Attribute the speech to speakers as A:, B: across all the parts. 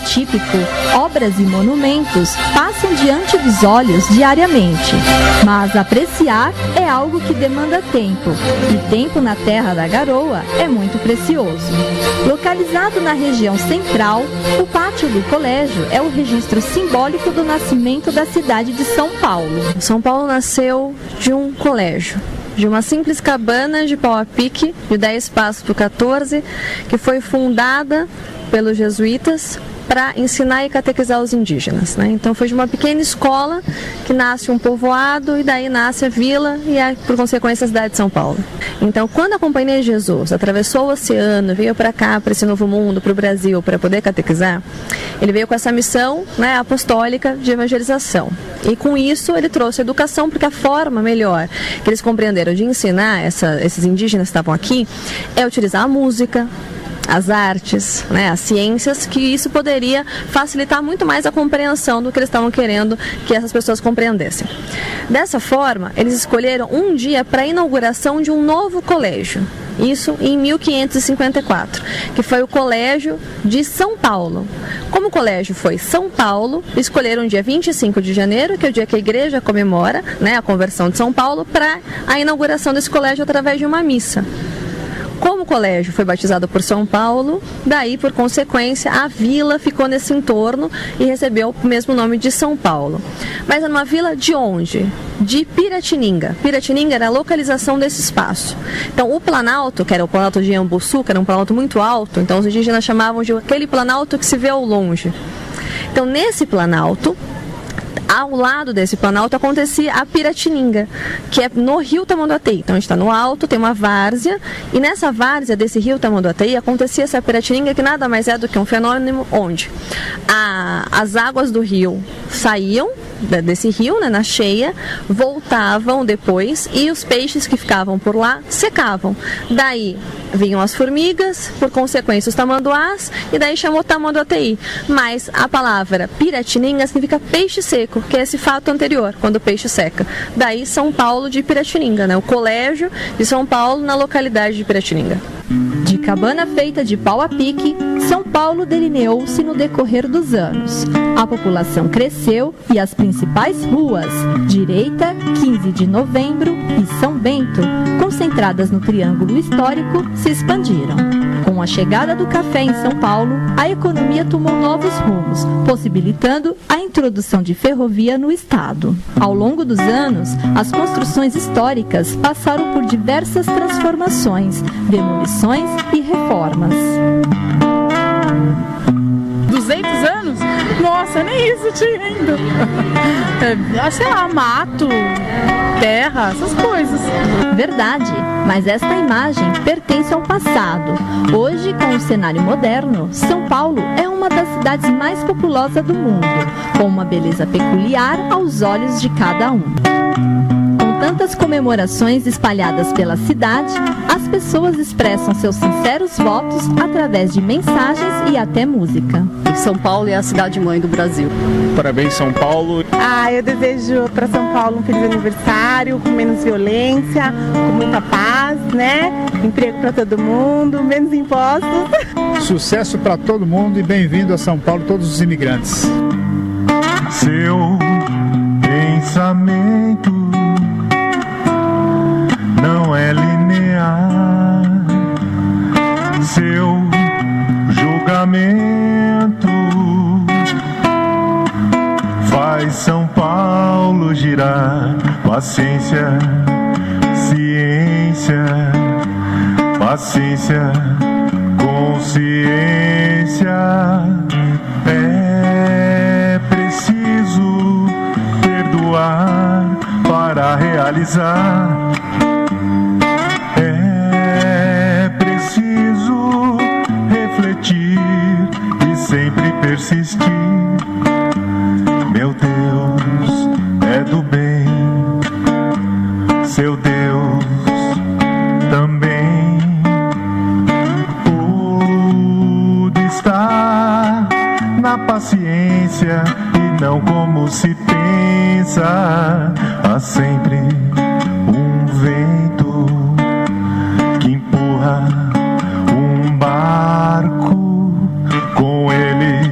A: típico, obras e monumentos passam diante dos olhos diariamente, mas apreciar é algo que demanda tempo, e tempo na Terra da Garoa é muito precioso. Localizado na região central, o pátio do colégio é o registro simbólico do nascimento da cidade de São Paulo.
B: São Paulo nasceu de um colégio, de uma simples cabana de pau a pique, de 10 passos por 14, que foi fundada pelos jesuítas para ensinar e catequizar os indígenas, né? Então foi de uma pequena escola que nasce um povoado e daí nasce a vila e, por consequência, a cidade de São Paulo. Então, quando a Companhia de Jesus atravessou o oceano, veio para cá, para esse novo mundo, para o Brasil, para poder catequizar, ele veio com essa missão, né, apostólica de evangelização. E com isso ele trouxe a educação, porque a forma melhor que eles compreenderam de ensinar esses indígenas que estavam aqui é utilizar a música, as artes, né, as ciências, que isso poderia facilitar muito mais a compreensão do que eles estavam querendo que essas pessoas compreendessem. Dessa forma, eles escolheram um dia para a inauguração de um novo colégio. Isso em 1554, que foi o Colégio de São Paulo. Como o colégio foi São Paulo, escolheram o dia 25 de janeiro, que é o dia que a igreja comemora, né, a conversão de São Paulo, para a inauguração desse colégio através de uma missa. Como o colégio foi batizado por São Paulo, daí, por consequência, a vila ficou nesse entorno e recebeu o mesmo nome de São Paulo. Mas era uma vila de onde? De Piratininga. Piratininga era a localização desse espaço. Então, o Planalto, que era o Planalto de Iambuçu, que era um planalto muito alto, então os indígenas chamavam de aquele planalto que se vê ao longe. Então, nesse planalto, ao lado desse planalto acontecia a Piratininga, que é no rio Tamanduateí. Então a gente está no alto, tem uma várzea, e nessa várzea desse rio Tamanduateí acontecia essa Piratininga, que nada mais é do que um fenômeno onde as águas do rio saíam desse rio, né, na cheia, voltavam depois e os peixes que ficavam por lá secavam. Daí vinham as formigas, por consequência os tamanduás, e daí chamou Tamanduateí. Mas a palavra Piratininga significa peixe seco, que é esse fato anterior, quando o peixe seca. Daí São Paulo de Piratininga, né, o colégio de São Paulo na localidade de Piratininga.
A: De cabana feita de pau a pique, São Paulo delineou-se no decorrer dos anos. A população cresceu e as principais ruas, Direita, 15 de Novembro e São Bento, concentradas no Triângulo Histórico, se expandiram. Com a chegada do café em São Paulo, a economia tomou novos rumos, possibilitando a introdução de ferrovia no estado. Ao longo dos anos, as construções históricas passaram por diversas transformações, demolições e reformas.
C: 200 anos? Nossa, nem isso tinha ainda. Sei lá, mato, terra, essas coisas.
A: Verdade, mas esta imagem pertence ao passado. Hoje, com o cenário moderno, São Paulo é uma das cidades mais populosas do mundo, com uma beleza peculiar aos olhos de cada um. Tantas comemorações espalhadas pela cidade, as pessoas expressam seus sinceros votos através de mensagens e até música.
B: São Paulo é a cidade-mãe do Brasil.
D: Parabéns, São Paulo.
E: Eu desejo para São Paulo um feliz aniversário, com menos violência, com muita paz, né? Emprego para todo mundo, menos impostos.
D: Sucesso para todo mundo e bem-vindo a São Paulo, todos os imigrantes.
F: Seu pensamento não é linear, seu julgamento faz São Paulo girar. Paciência, ciência, paciência, consciência. É preciso perdoar para realizar. Sempre persistir. Meu Deus é do bem, seu Deus também. Tudo está na paciência e não como se pensa. Há sempre um vento que empurra um barco. Com ele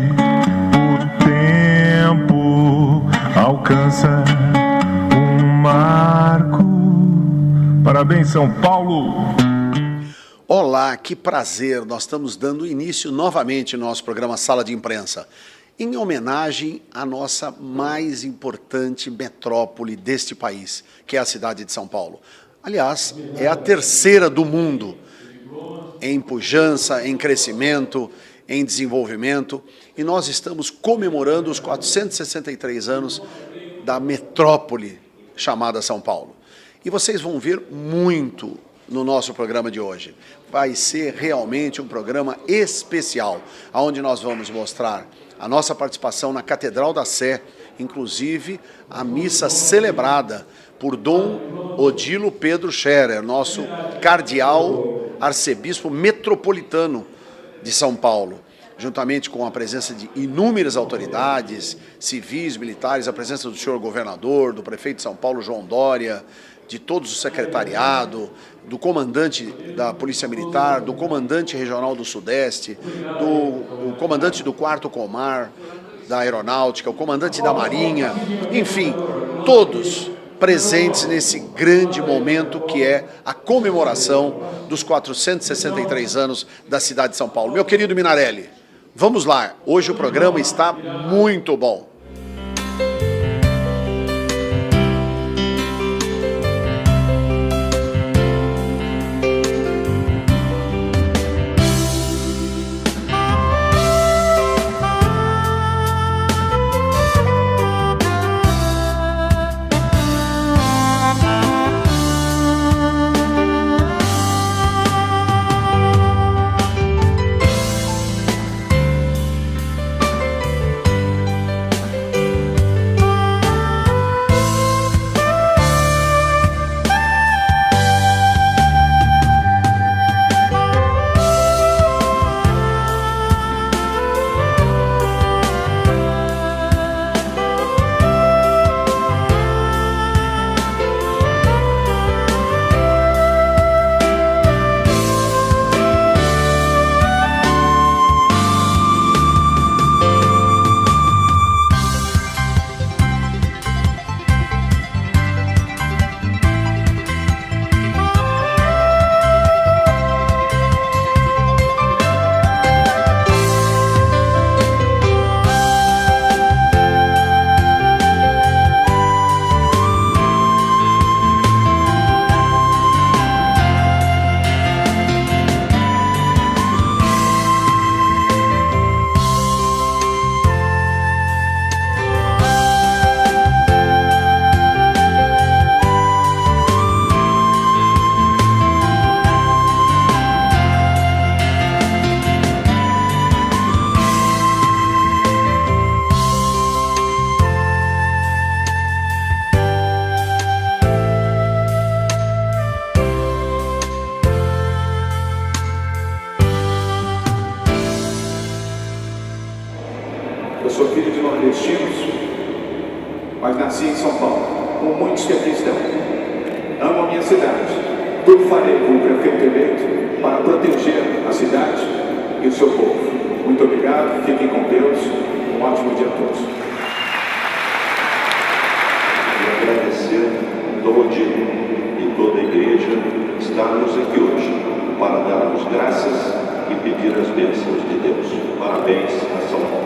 F: São Paulo.
G: Olá, que prazer! Nós estamos dando início novamente ao nosso programa Sala de Imprensa, em homenagem à nossa mais importante metrópole deste país, que é a cidade de São Paulo. Aliás, é a terceira do mundo em pujança, em crescimento, em desenvolvimento, e nós estamos comemorando os 463 anos da metrópole chamada São Paulo. E vocês vão ver muito no nosso programa de hoje. Vai ser realmente um programa especial, onde nós vamos mostrar a nossa participação na Catedral da Sé, inclusive a missa celebrada por Dom Odilo Pedro Scherer, nosso cardeal arcebispo metropolitano de São Paulo, juntamente com a presença de inúmeras autoridades, civis, militares, a presença do senhor governador, do prefeito de São Paulo, João Dória, de todos o secretariado, do comandante da Polícia Militar, do comandante regional do Sudeste, do comandante do 4º Comar da Aeronáutica, o comandante da Marinha, enfim, todos presentes nesse grande momento que é a comemoração dos 463 anos da cidade de São Paulo. Meu querido Minarelli, vamos lá, hoje o programa está muito bom.
H: Eu sou filho de nordestinos, mas nasci em São Paulo, como muitos que aqui estão. Amo a minha cidade. Tudo farei com o prefeito eleito para proteger a cidade e o seu povo. Muito obrigado, fiquem com Deus. Um ótimo dia a todos.
I: E agradecer Dom Odilo e toda a igreja estarmos aqui hoje para darmos graças e pedir as bênçãos de Deus. Parabéns a São Paulo.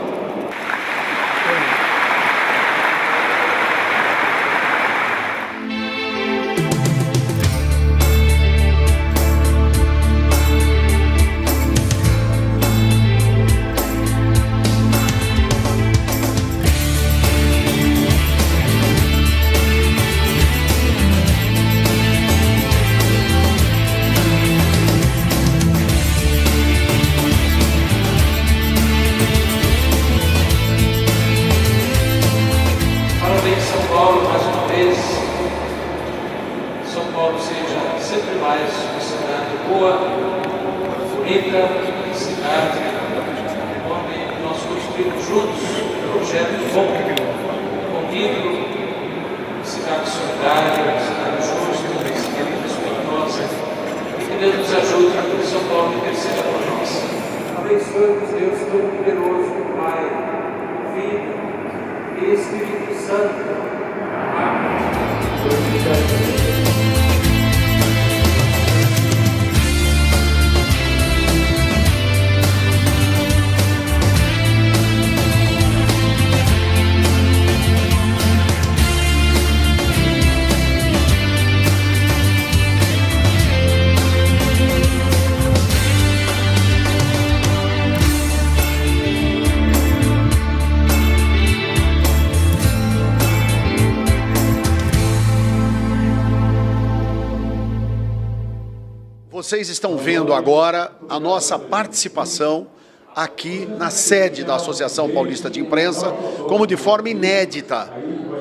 G: Vocês estão vendo agora a nossa participação aqui na sede da Associação Paulista de Imprensa, como de forma inédita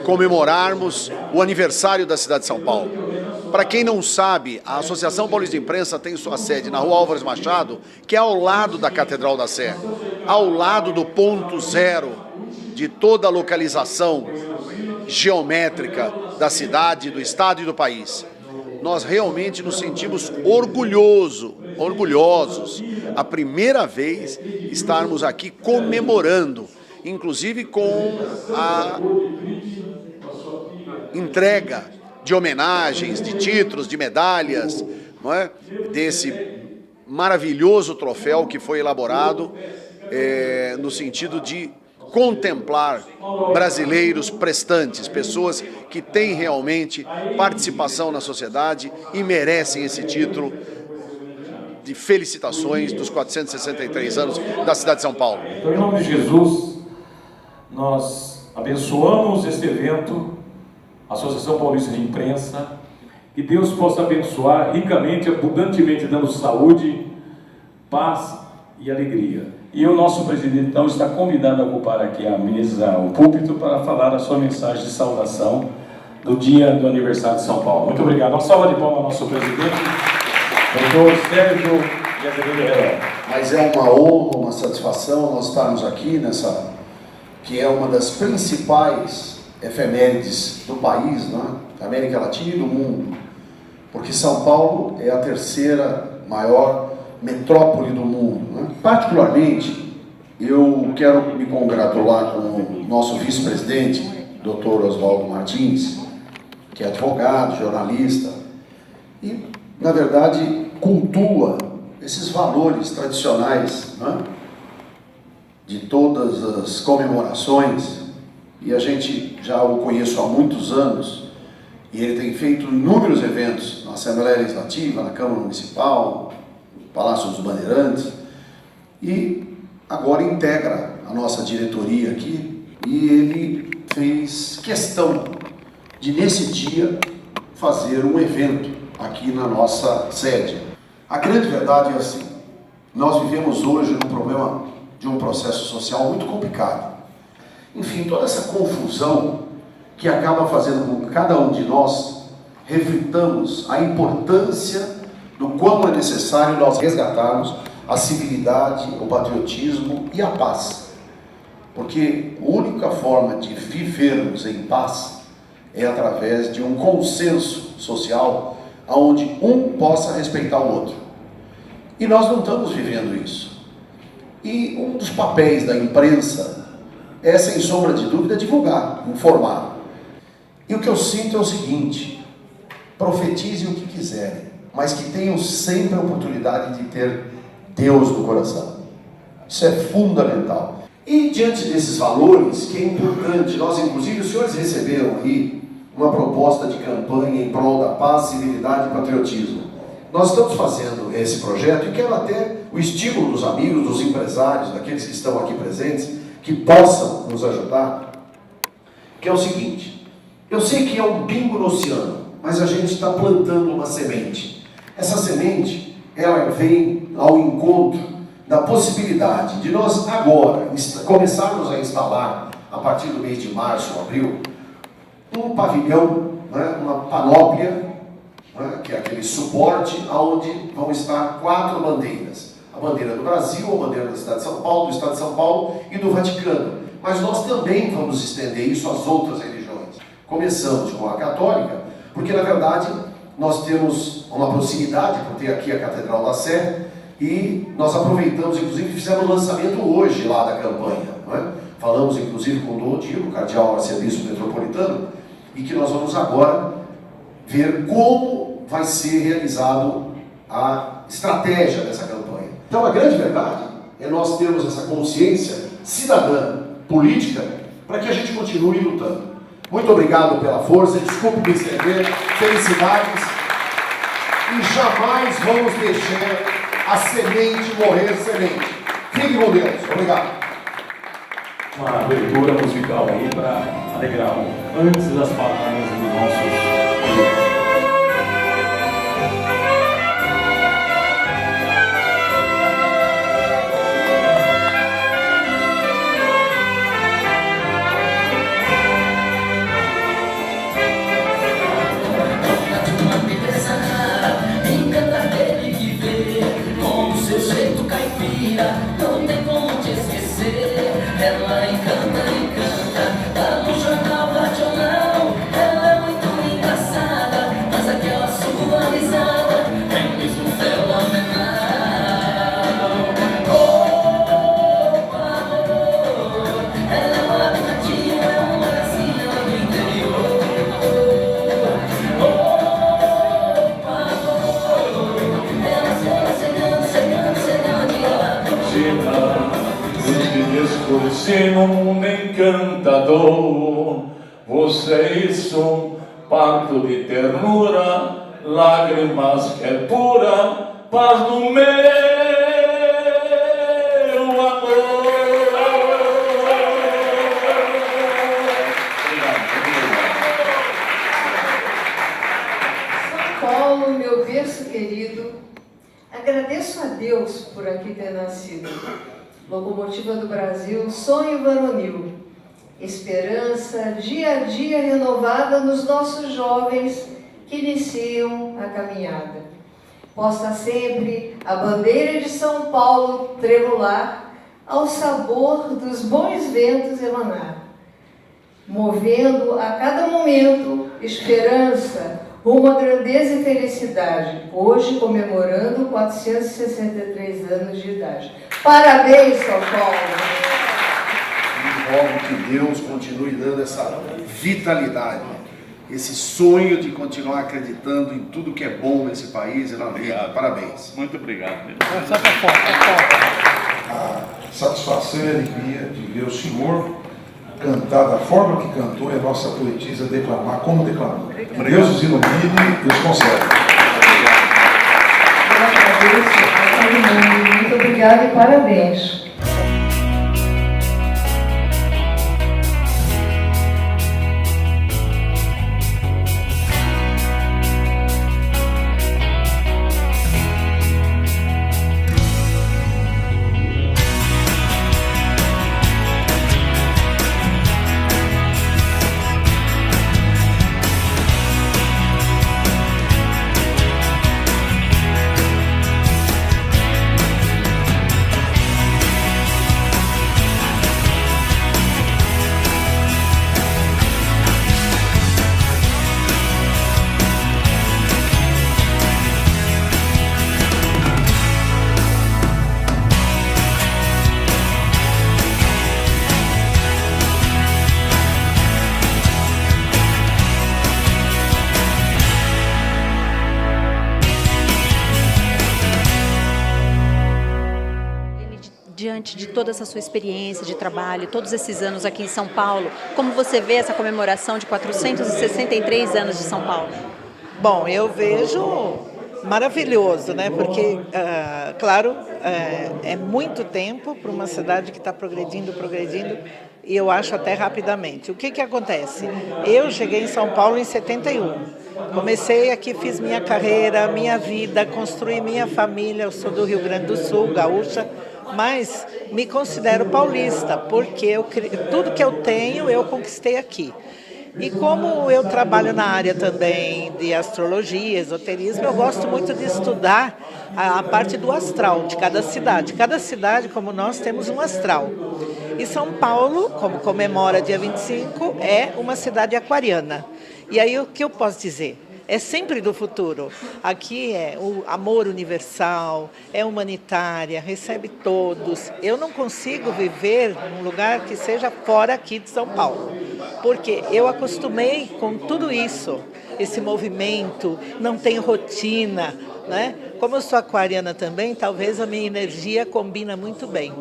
G: comemorarmos o aniversário da cidade de São Paulo. Para quem não sabe, a Associação Paulista de Imprensa tem sua sede na Rua Álvares Machado, que é ao lado da Catedral da Sé, ao lado do ponto zero de toda a localização geométrica da cidade, do estado e do país. Nós realmente nos sentimos orgulhosos, a primeira vez estarmos aqui comemorando, inclusive com a entrega de homenagens, de títulos, de medalhas, não é? Desse maravilhoso troféu que foi elaborado no sentido de contemplar brasileiros prestantes, pessoas que têm realmente participação na sociedade e merecem esse título de felicitações dos 463 anos da cidade de São Paulo.
J: Então, em nome de Jesus, nós abençoamos este evento, a Associação Paulista de Imprensa, que Deus possa abençoar ricamente, abundantemente, dando saúde, paz e alegria. E o nosso presidente, então, está convidado a ocupar aqui a mesa, o púlpito, para falar a sua mensagem de saudação do dia do aniversário de São Paulo. Muito obrigado. Uma salva de palmas ao nosso presidente, doutor Sérgio de Azevedo Herrera.
G: Mas é uma honra, uma satisfação nós estarmos aqui nessa, que é uma das principais efemérides do país, né? Da América Latina e do mundo. Porque São Paulo é a terceira maior metrópole do mundo, né? Particularmente, eu quero me congratular com o nosso vice-presidente, Dr. Oswaldo Martins, que é advogado, jornalista, e, na verdade, cultua esses valores tradicionais, né? De todas as comemorações, e a gente já o conheço há muitos anos, e ele tem feito inúmeros eventos na Assembleia Legislativa, na Câmara Municipal, Palácio dos Bandeirantes, e agora integra a nossa diretoria aqui, e ele fez questão de, nesse dia, fazer um evento aqui na nossa sede. A grande verdade é assim, nós vivemos hoje num problema de um processo social muito complicado. Enfim, toda essa confusão que acaba fazendo com que cada um de nós reflitamos a importância do quão é necessário nós resgatarmos a civilidade, o patriotismo e a paz. Porque a única forma de vivermos em paz é através de um consenso social onde um possa respeitar o outro. E nós não estamos vivendo isso. E um dos papéis da imprensa é, sem sombra de dúvida, divulgar, informar. E o que eu sinto é o seguinte: profetizem o que quiserem, mas que tenham sempre a oportunidade de ter Deus no coração. Isso é fundamental. E diante desses valores, que é importante, nós inclusive, os senhores receberam aí uma proposta de campanha em prol da paz, civilidade e patriotismo. Nós estamos fazendo esse projeto e quero até o estímulo dos amigos, dos empresários, daqueles que estão aqui presentes, que possam nos ajudar, que é o seguinte: eu sei que é um pingo no oceano, mas a gente está plantando uma semente. Essa semente, ela vem ao encontro da possibilidade de nós agora começarmos a instalar, a partir do mês de março, abril, um pavilhão, né, uma panóplia, né, que é aquele suporte onde vão estar 4 bandeiras. A bandeira do Brasil, a bandeira da cidade de São Paulo, do estado de São Paulo e do Vaticano. Mas nós também vamos estender isso às outras religiões. Começamos com a católica, porque na verdade nós temos uma proximidade por ter aqui a Catedral da Sé, e nós aproveitamos, inclusive fizemos o lançamento hoje lá da campanha, não é? Falamos inclusive com o Dom Diego, cardeal arcebispo metropolitano, e que nós vamos agora ver como vai ser realizado a estratégia dessa campanha. Então a grande verdade é nós termos essa consciência cidadã, política, para que a gente continue lutando. Muito obrigado pela força, desculpe me estender, felicidades, e jamais vamos deixar a semente morrer semente. Fique com Deus. Obrigado.
J: Uma abertura musical aí para alegrar antes das palavras dos nossos.
K: dia, não tem como te esquecer. Ela encanta, encanta, tá no jornal nacional. Ela é muito engraçada, mas aquela sua risada é mesmo fenomenal. Ela é uma gatinha, é uma gracinha do interior.
J: Escurece no mundo encantador, vocês são parto de ternura, lágrimas que é pura, paz do meu amor.
L: São Paulo, meu berço querido, agradeço a Deus por aqui ter nascido. Locomotiva do Brasil, sonho varonil, esperança dia a dia renovada nos nossos jovens que iniciam a caminhada. Posta sempre a bandeira de São Paulo tremular, ao sabor dos bons ventos emanar, movendo a cada momento esperança, rumo à grandeza e felicidade, hoje comemorando 463 anos de idade. Parabéns, São Paulo!
G: E rogo que Deus continue dando essa vitalidade, esse sonho de continuar acreditando em tudo que é bom nesse país e na vida. Parabéns.
J: Muito obrigado.
M: A satisfação e a alegria de ver o senhor cantar da forma que cantou e a nossa poetisa declamar como declamou. Deus os ilumine e os concede.
L: Eu agradeço a todo mundo. Muito obrigada e parabéns.
N: Diante de toda essa sua experiência de trabalho, todos esses anos aqui em São Paulo, como você vê essa comemoração de 463 anos de São Paulo?
O: Bom, eu vejo maravilhoso, né? Porque, claro, é muito tempo para uma cidade que está progredindo, e eu acho até rapidamente. O que acontece? Eu cheguei em São Paulo em 71. Comecei aqui, fiz minha carreira, minha vida, construí minha família. Eu sou do Rio Grande do Sul, gaúcha, mas me considero paulista, porque tudo que eu tenho eu conquistei aqui. E como eu trabalho na área também de astrologia, esoterismo, eu gosto muito de estudar a parte do astral de cada cidade. Cada cidade, como nós, temos um astral. E São Paulo, como comemora dia 25, é uma cidade aquariana. E aí o que eu posso dizer? É sempre do futuro. Aqui é o amor universal, é humanitária, recebe todos. Eu não consigo viver num lugar que seja fora aqui de São Paulo, porque eu acostumei com tudo isso, esse movimento, não tem rotina, né? Como eu sou aquariana também, talvez a minha energia combina muito bem.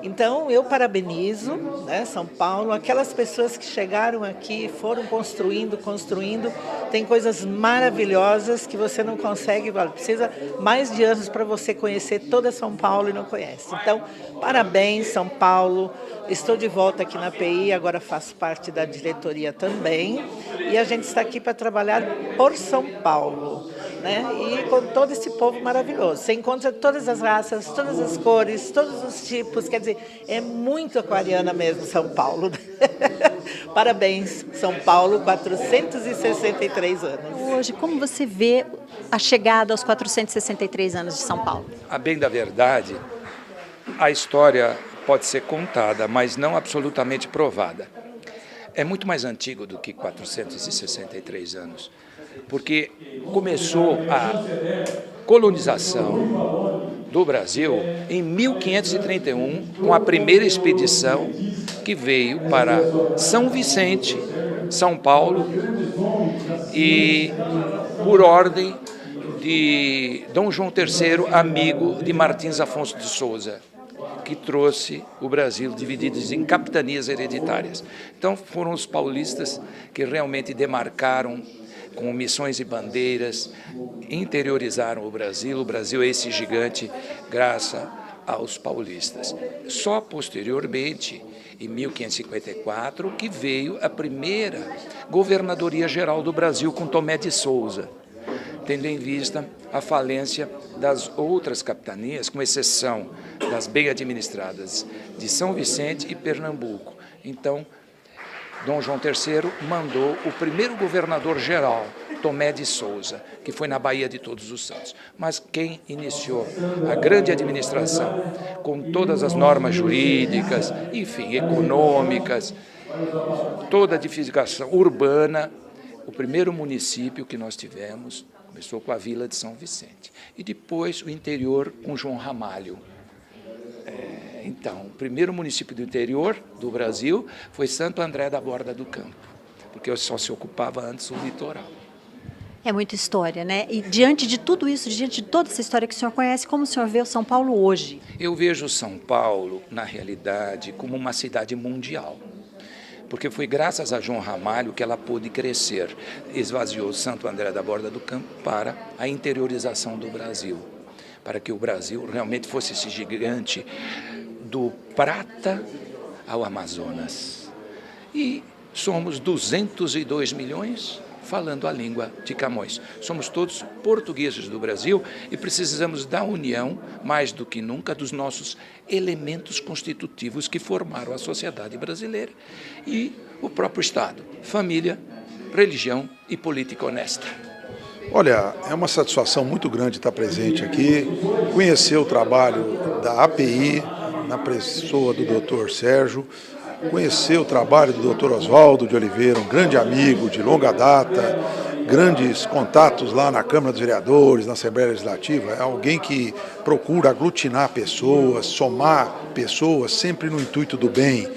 O: Então, eu parabenizo, né, São Paulo, aquelas pessoas que chegaram aqui, foram construindo, tem coisas maravilhosas que você não consegue, precisa mais de anos para você conhecer toda São Paulo e não conhece. Então, parabéns, São Paulo, estou de volta aqui na PI, agora faço parte da diretoria também, e a gente está aqui para trabalhar por São Paulo, né, e com todo esse povo maravilhoso. Você encontra todas as raças, todas as cores, todos os tipos, quer dizer, é muito aquariana mesmo São Paulo. Parabéns, São Paulo, 463 anos.
N: Hoje, como você vê a chegada aos 463 anos de São Paulo?
P: A bem da verdade, a história pode ser contada, mas não absolutamente provada. É muito mais antigo do que 463 anos, porque começou a colonização do Brasil em 1531, com a primeira expedição que veio para São Vicente, São Paulo, e por ordem de Dom João III, amigo de Martins Afonso de Souza, que trouxe o Brasil dividido em capitanias hereditárias. Então foram os paulistas que realmente demarcaram com missões e bandeiras, interiorizaram o Brasil é esse gigante graças aos paulistas. Só posteriormente, em 1554, que veio a primeira governadoria geral do Brasil com Tomé de Souza, tendo em vista a falência das outras capitanias, com exceção das bem administradas de São Vicente e Pernambuco. Então, Dom João III mandou o primeiro governador-geral, Tomé de Souza, que foi na Baía de Todos os Santos. Mas quem iniciou a grande administração, com todas as normas jurídicas, enfim, econômicas, toda a edificação urbana, o primeiro município que nós tivemos começou com a Vila de São Vicente. E depois o interior com João Ramalho. Então, o primeiro município do interior do Brasil foi Santo André da Borda do Campo, porque só se ocupava antes o litoral.
N: É muita história, né? E diante de tudo isso, diante de toda essa história que o senhor conhece, como o senhor vê o São Paulo hoje?
P: Eu vejo São Paulo, na realidade, como uma cidade mundial. Porque foi graças a João Ramalho que ela pôde crescer. Esvaziou Santo André da Borda do Campo para a interiorização do Brasil, para que o Brasil realmente fosse esse gigante do Prata ao Amazonas. E somos 202 milhões falando a língua de Camões. Somos todos portugueses do Brasil e precisamos da união, mais do que nunca, dos nossos elementos constitutivos que formaram a sociedade brasileira e o próprio Estado, família, religião e política honesta.
M: Olha, é uma satisfação muito grande estar presente aqui, conhecer o trabalho da API, na pessoa do Dr. Sérgio, conhecer o trabalho do Dr. Oswaldo de Oliveira, um grande amigo de longa data, grandes contatos lá na Câmara dos Vereadores, na Assembleia Legislativa, é alguém que procura aglutinar pessoas, somar pessoas, sempre no intuito do bem.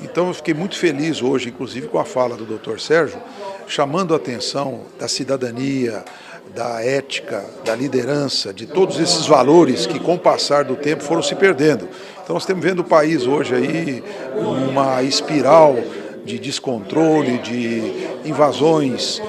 M: Então eu fiquei muito feliz hoje, inclusive com a fala do Dr. Sérgio, chamando a atenção da cidadania, da ética, da liderança, de todos esses valores que com o passar do tempo foram se perdendo. Então nós estamos vendo o país hoje aí uma espiral de descontrole, de invasões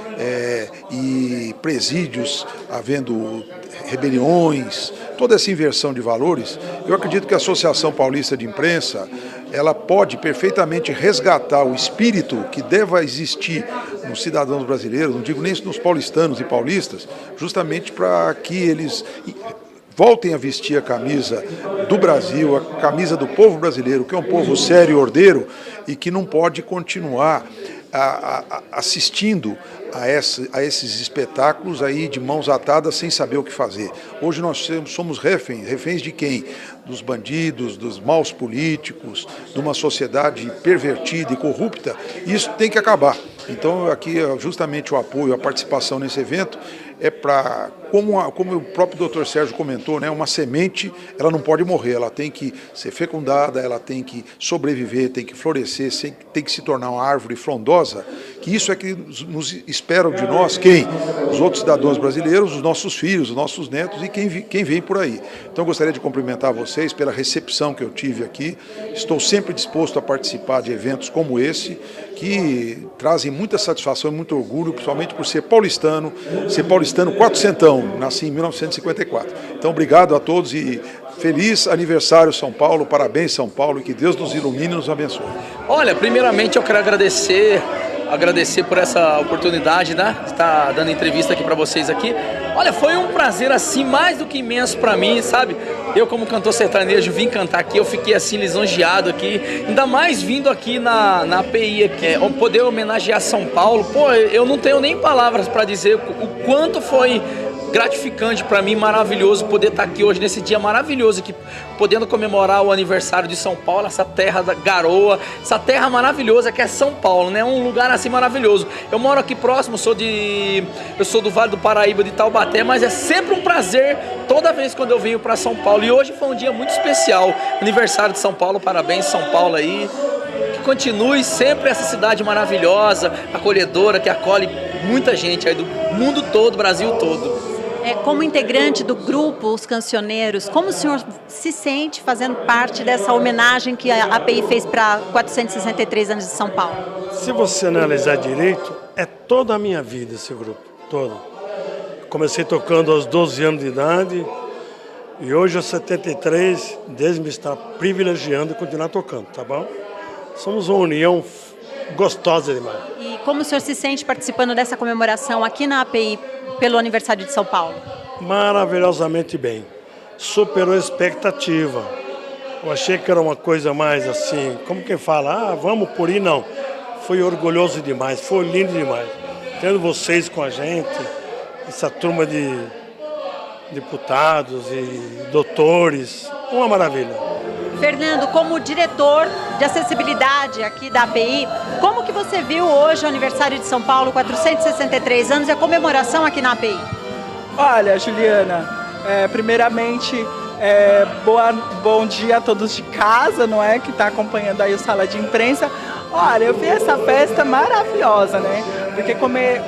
M: e presídios, havendo rebeliões, toda essa inversão de valores. Eu acredito que a Associação Paulista de Imprensa, ela pode perfeitamente resgatar o espírito que deva existir nos cidadãos brasileiros, não digo nem nos paulistanos e paulistas, justamente para que eles voltem a vestir a camisa do Brasil, a camisa do povo brasileiro, que é um povo sério e ordeiro e que não pode continuar assistindo a esses espetáculos aí de mãos atadas sem saber o que fazer. Hoje nós somos reféns de quem? Dos bandidos, dos maus políticos, de uma sociedade pervertida e corrupta. Isso tem que acabar. Então aqui justamente o apoio, a participação nesse evento é para, como o próprio Dr. Sérgio comentou, né, uma semente, ela não pode morrer, ela tem que ser fecundada, ela tem que sobreviver, tem que florescer, tem que se tornar uma árvore frondosa, que isso é que nos esperam de nós, quem? Os outros cidadãos brasileiros, os nossos filhos, os nossos netos e quem vem por aí. Então eu gostaria de cumprimentar vocês pela recepção que eu tive aqui, estou sempre disposto a participar de eventos como esse, que trazem muita satisfação e muito orgulho, principalmente por ser paulistano quatrocentão, nasci em 1954. Então, obrigado a todos e feliz aniversário São Paulo, parabéns São Paulo e que Deus nos ilumine e nos abençoe.
Q: Olha, primeiramente eu quero agradecer por essa oportunidade, né, de estar dando entrevista aqui para vocês aqui. Olha, foi um prazer assim, mais do que imenso para mim, sabe? Eu como cantor sertanejo vim cantar aqui, eu fiquei assim lisonjeado aqui, ainda mais vindo aqui na API aqui, poder homenagear São Paulo. Pô, eu não tenho nem palavras para dizer o quanto foi gratificante para mim, maravilhoso poder estar aqui hoje nesse dia maravilhoso aqui, podendo comemorar o aniversário de São Paulo, essa terra da garoa, essa terra maravilhosa que é São Paulo, né? Um lugar assim maravilhoso. Eu moro aqui próximo, eu sou do Vale do Paraíba, de Taubaté, mas é sempre um prazer toda vez quando eu venho para São Paulo. E hoje foi um dia muito especial, aniversário de São Paulo, parabéns São Paulo aí. Que continue sempre essa cidade maravilhosa, acolhedora, que acolhe muita gente aí do mundo todo, Brasil todo.
N: Como integrante do grupo Os Cancioneiros, como o senhor se sente fazendo parte dessa homenagem que a API fez para 463 anos de São Paulo?
R: Se você analisar direito, é toda a minha vida esse grupo, toda. Comecei tocando aos 12 anos de idade e hoje aos 73, Deus me está privilegiando de continuar tocando, tá bom? Somos uma união gostosa demais.
N: E como o senhor se sente participando dessa comemoração aqui na API pelo aniversário de São Paulo?
R: Maravilhosamente bem. Superou a expectativa. Eu achei que era uma coisa mais assim, como quem fala, vamos por aí, não. Foi orgulhoso demais, foi lindo demais. Tendo vocês com a gente, essa turma de deputados e doutores, uma maravilha.
N: Fernando, como diretor de acessibilidade aqui da API, como que você viu hoje o aniversário de São Paulo, 463 anos, e a comemoração aqui na API?
S: Olha, Juliana, primeiramente, bom dia a todos de casa, não é? Que está acompanhando aí o Sala de Imprensa. Olha, eu vi essa festa maravilhosa, né? Porque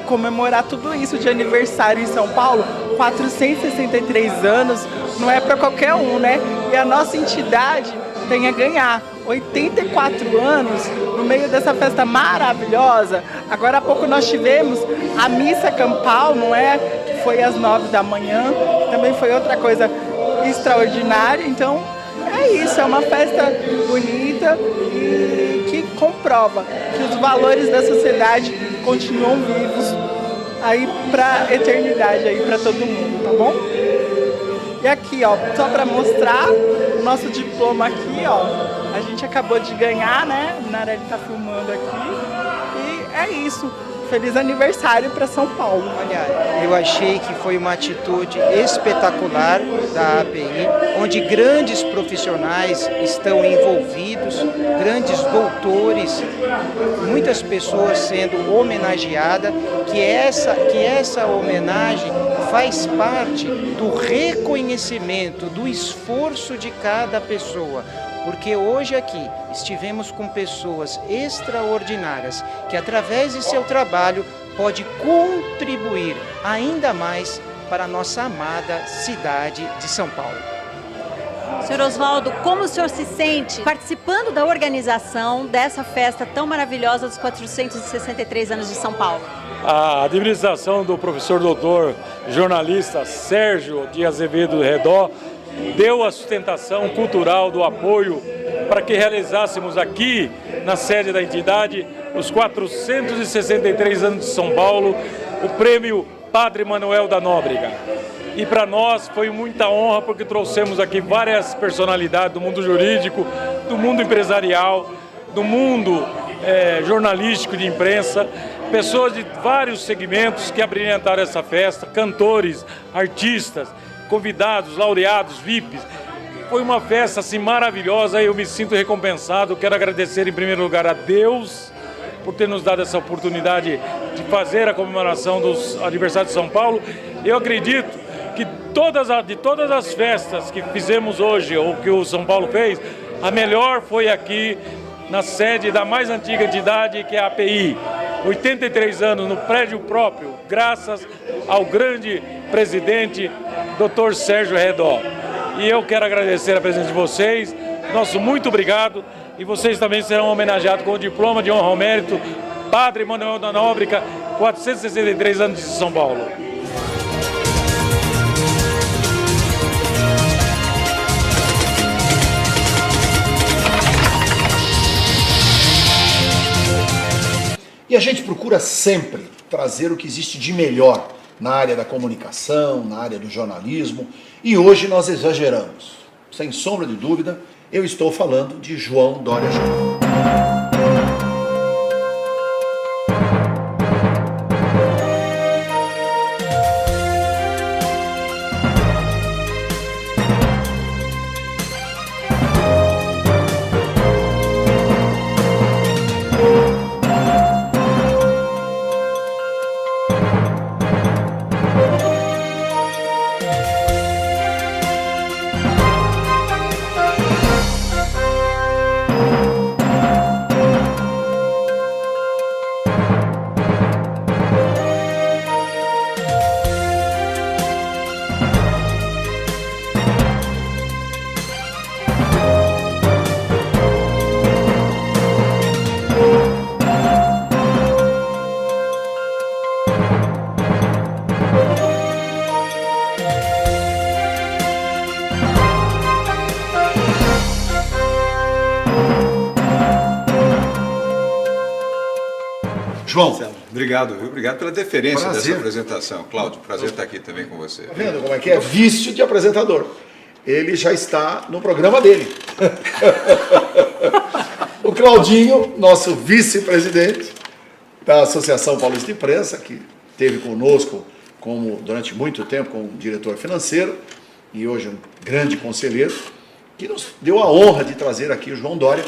S: comemorar tudo isso de aniversário em São Paulo, 463 anos, não é para qualquer um, né? E a nossa entidade tem a ganhar 84 anos no meio dessa festa maravilhosa. Agora há pouco nós tivemos a missa campal, não é? Que foi às 9 da manhã, que também foi outra coisa extraordinária. Então é isso, é uma festa bonita e que comprova que os valores da sociedade continuam vivos aí para a eternidade, aí para todo mundo, tá bom? E aqui, ó, só para mostrar o nosso diploma aqui, ó, a gente acabou de ganhar, né? O Narelli tá filmando aqui e é isso. Feliz aniversário para São Paulo.
T: Olha, eu achei que foi uma atitude espetacular da API, onde grandes profissionais estão envolvidos, grandes doutores, muitas pessoas sendo homenageadas, que essa homenagem faz parte do reconhecimento, do esforço de cada pessoa. Porque hoje aqui estivemos com pessoas extraordinárias que através de seu trabalho pode contribuir ainda mais para a nossa amada cidade de São Paulo.
N: Senhor Oswaldo, como o senhor se sente participando da organização dessa festa tão maravilhosa dos 463 anos de São Paulo?
J: A administração do professor doutor jornalista Sérgio de Azevedo Redó deu a sustentação cultural do apoio para que realizássemos aqui na sede da entidade os 463 anos de São Paulo, o prêmio Padre Manuel da Nóbrega. E para nós foi muita honra porque trouxemos aqui várias personalidades do mundo jurídico, do mundo empresarial, do mundo jornalístico de imprensa, pessoas de vários segmentos que abrilhantaram essa festa, cantores, artistas, convidados, laureados, VIPs. Foi uma festa assim maravilhosa e eu me sinto recompensado. Quero agradecer em primeiro lugar a Deus por ter nos dado essa oportunidade de fazer a comemoração dos aniversários de São Paulo. Eu acredito que de todas as festas que fizemos hoje, ou que o São Paulo fez, a melhor foi aqui na sede da mais antiga entidade, que é a API. 83 anos no prédio próprio, graças ao grande presidente, Dr. Sérgio Redó. E eu quero agradecer a presença de vocês, nosso muito obrigado, e vocês também serão homenageados com o diploma de honra ao mérito, Padre Manuel da Nóbrega, 463 anos de São Paulo.
G: E a gente procura sempre trazer o que existe de melhor na área da comunicação, na área do jornalismo, e hoje nós exageramos. Sem sombra de dúvida, eu estou falando de João Dória Júnior. João.
U: Obrigado, viu? Obrigado pela deferência
G: Prazer.
U: dessa apresentação. Cláudio, prazer estar aqui também com você.
G: Tá vendo como é que é? Vício de apresentador. Ele já está no programa dele. O Claudinho, nosso vice-presidente da Associação Paulista de Imprensa, que esteve conosco durante muito tempo como diretor financeiro e hoje um grande conselheiro, que nos deu a honra de trazer aqui o João Dória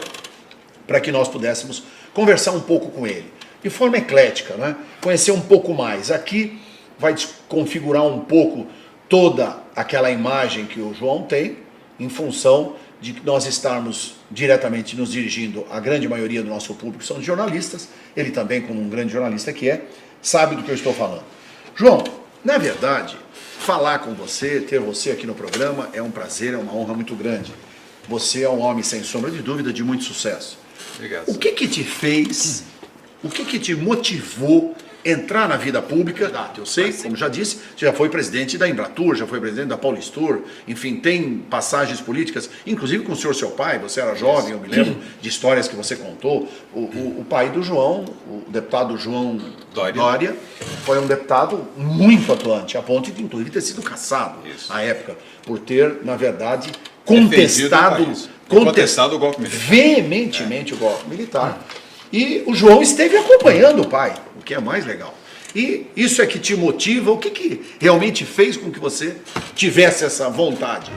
G: para que nós pudéssemos conversar um pouco com ele, de forma eclética, né? Conhecer um pouco mais. Aqui vai configurar um pouco toda aquela imagem que o João tem, em função de nós estarmos diretamente nos dirigindo, a grande maioria do nosso público são jornalistas, ele também, como um grande jornalista que é, sabe do que eu estou falando. João, na verdade, falar com você, ter você aqui no programa é um prazer, é uma honra muito grande. Você é um homem, sem sombra de dúvida, de muito sucesso.
U: Obrigado.
G: O que te fez, o que te motivou entrar na vida pública? Eu sei, como já disse, você já foi presidente da Embratur, já foi presidente da Paulistur, enfim, tem passagens políticas, inclusive com o senhor seu pai, você era jovem, eu me lembro de histórias que você contou. O pai do João, o deputado João Dória, foi um deputado muito atuante, a ponto de, inclusive, ter sido cassado à época, por ter, na verdade, contestado
U: o golpe militar.
G: Veementemente o golpe militar. E o João esteve acompanhando o pai, o que é mais legal. E isso é que te motiva? O que realmente fez com que você tivesse essa vontade?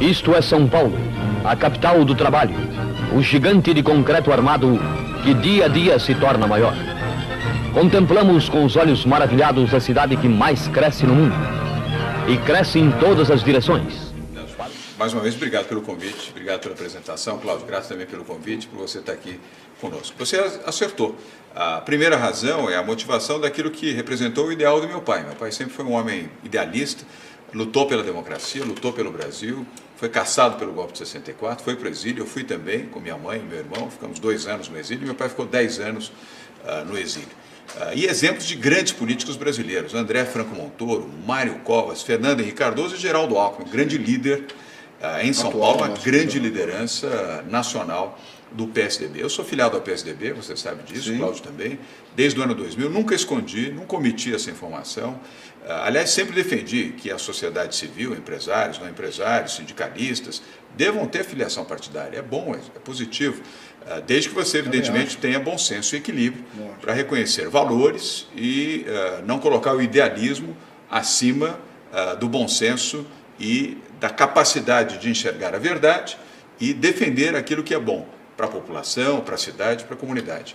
V: Isto é São Paulo, a capital do trabalho, o gigante de concreto armado que dia a dia se torna maior. Contemplamos com os olhos maravilhados a cidade que mais cresce no mundo. E cresce em todas as direções.
U: Mais uma vez, obrigado pelo convite, obrigado pela apresentação. Cláudio, graças também pelo convite, por você estar aqui conosco. Você acertou. A primeira razão é a motivação daquilo que representou o ideal do meu pai. Meu pai sempre foi um homem idealista, lutou pela democracia, lutou pelo Brasil, foi cassado pelo golpe de 64, foi para o exílio, eu fui também com minha mãe e meu irmão, ficamos 2 anos no exílio, meu pai ficou 10 anos no exílio. E exemplos de grandes políticos brasileiros, André Franco Montoro, Mário Covas, Fernando Henrique Cardoso e Geraldo Alckmin, grande líder em São Paulo, uma grande liderança nacional do PSDB. Eu sou filiado ao PSDB, você sabe disso, o Cláudio também, desde o ano 2000, nunca escondi, nunca omiti essa informação. Aliás, sempre defendi que a sociedade civil, empresários, não empresários, sindicalistas, devam ter filiação partidária. É bom, é positivo, desde que você, evidentemente, tenha bom senso e equilíbrio para reconhecer valores e não colocar o idealismo acima do bom senso e da capacidade de enxergar a verdade e defender aquilo que é bom para a população, para a cidade, para a comunidade.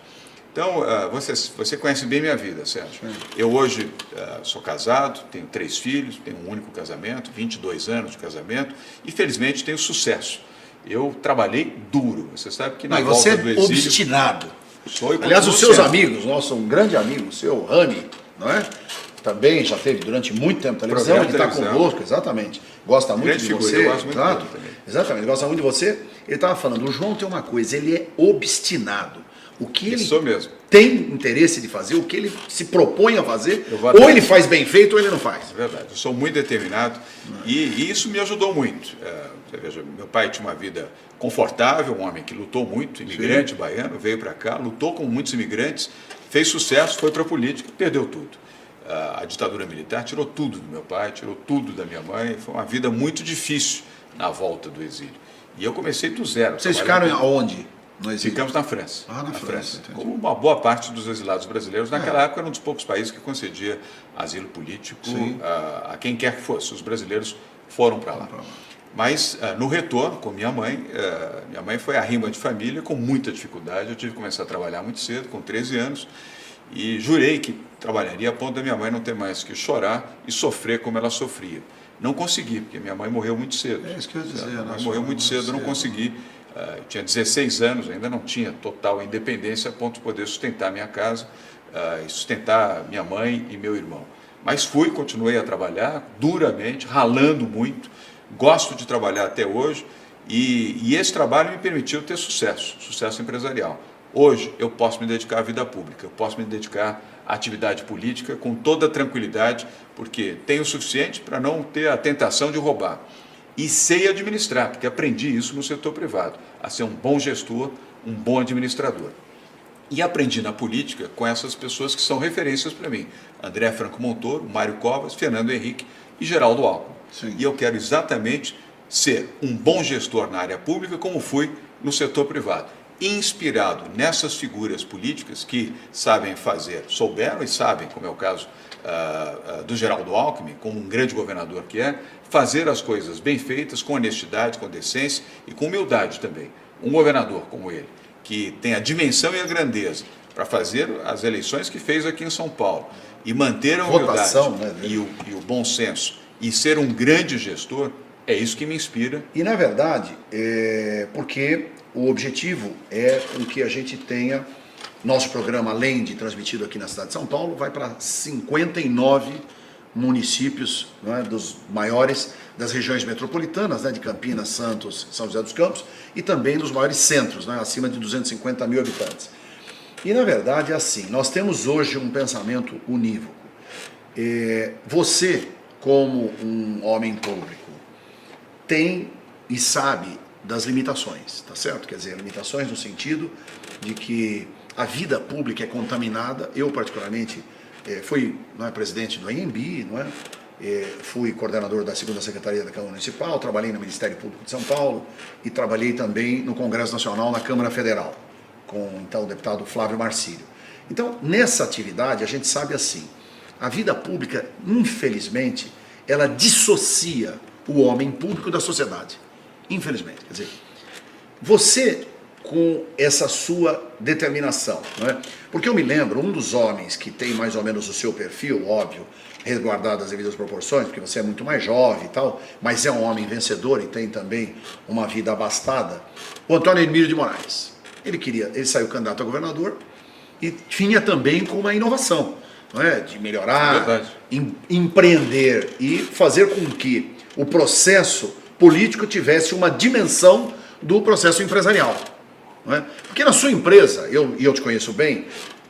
U: Então, você conhece bem minha vida, Sérgio. Eu hoje sou casado, tenho 3 filhos, tenho um único casamento, 22 anos de casamento e, felizmente, tenho sucesso. Eu trabalhei duro. Você sabe que na volta do exílio...
G: obstinado.
U: Sou,
G: aliás, os seus amigos, nosso um grande amigo, o seu Rani, não é? Também já teve durante muito tempo televisão, ele está conosco, exatamente. Gosta muito de você.
U: Eu gosto muito dele também.
G: Exatamente, gosta muito de você. Ele estava falando, o João tem uma coisa, ele é obstinado. O que ele tem interesse de fazer, o que ele se propõe a fazer, ou ele faz bem feito ou ele não faz.
U: É verdade, eu sou muito determinado e isso me ajudou muito. Você veja, meu pai tinha uma vida confortável, um homem que lutou muito, imigrante baiano, veio para cá, lutou com muitos imigrantes, fez sucesso, foi para a política, perdeu tudo. A ditadura militar tirou tudo do meu pai, tirou tudo da minha mãe, foi uma vida muito difícil na volta do exílio. E eu comecei do zero.
G: Vocês ficaram aonde?
U: Ficamos na França.
G: Na França.
U: Como uma boa parte dos exilados brasileiros. Naquela época era um dos poucos países que concedia asilo político a quem quer que fosse. Os brasileiros foram para lá. Mas no retorno, com minha mãe foi arrima de família com muita dificuldade. Eu tive que começar a trabalhar muito cedo, com 13 anos, e jurei que trabalharia a ponto da minha mãe não ter mais que chorar e sofrer como ela sofria. Não consegui, porque minha mãe morreu muito cedo.
G: É isso que eu ia dizer.
U: Minha mãe morreu muito cedo, eu não consegui. Eu tinha 16 anos, ainda não tinha total independência a ponto de poder sustentar minha casa e sustentar minha mãe e meu irmão. Mas continuei a trabalhar duramente, ralando muito, gosto de trabalhar até hoje e esse trabalho me permitiu ter sucesso empresarial. Hoje eu posso me dedicar à vida pública, eu posso me dedicar à atividade política com toda tranquilidade, porque tenho o suficiente para não ter a tentação de roubar. E sei administrar, porque aprendi isso no setor privado, a ser um bom gestor, um bom administrador. E aprendi na política com essas pessoas que são referências para mim. André Franco Montoro, Mário Covas, Fernando Henrique e Geraldo Alckmin. Sim. E eu quero exatamente ser um bom gestor na área pública como fui no setor privado. Inspirado nessas figuras políticas que sabem fazer, souberam e sabem, como é o caso do Geraldo Alckmin, como um grande governador que é, fazer as coisas bem feitas, com honestidade, com decência e com humildade também. Um governador como ele, que tem a dimensão e a grandeza para fazer as eleições que fez aqui em São Paulo e manter a humildade e o bom senso e ser um grande gestor, é isso que me inspira.
G: E na verdade, porque o objetivo é com que a gente tenha, nosso programa, além de transmitido aqui na cidade de São Paulo, vai para 59 municípios, não é, dos maiores das regiões metropolitanas, né, de Campinas, Santos, São José dos Campos, e também dos maiores centros, né, acima de 250 mil habitantes. E na verdade é assim, nós temos hoje um pensamento unívoco. Você, como um homem público, tem e sabe das limitações, tá certo? Quer dizer, limitações no sentido de que a vida pública é contaminada. Eu, particularmente, fui presidente do AMB, não é? Fui coordenador da 2ª Secretaria da Câmara Municipal, trabalhei no Ministério Público de São Paulo e trabalhei também no Congresso Nacional, na Câmara Federal, com então o deputado Flávio Marcílio. Então, nessa atividade, a gente sabe assim, a vida pública, infelizmente, ela dissocia o homem público da sociedade. Infelizmente. Quer dizer, você, com essa sua determinação, não é? Porque eu me lembro, um dos homens que tem mais ou menos o seu perfil, óbvio, resguardado as devidas proporções, porque você é muito mais jovem e tal, mas é um homem vencedor e tem também uma vida abastada, o Antônio Hermílio de Moraes. Ele saiu candidato a governador e tinha também com uma inovação, não é? De melhorar, empreender e fazer com que o processo político tivesse uma dimensão do processo empresarial. Não é? Porque na sua empresa, eu te conheço bem,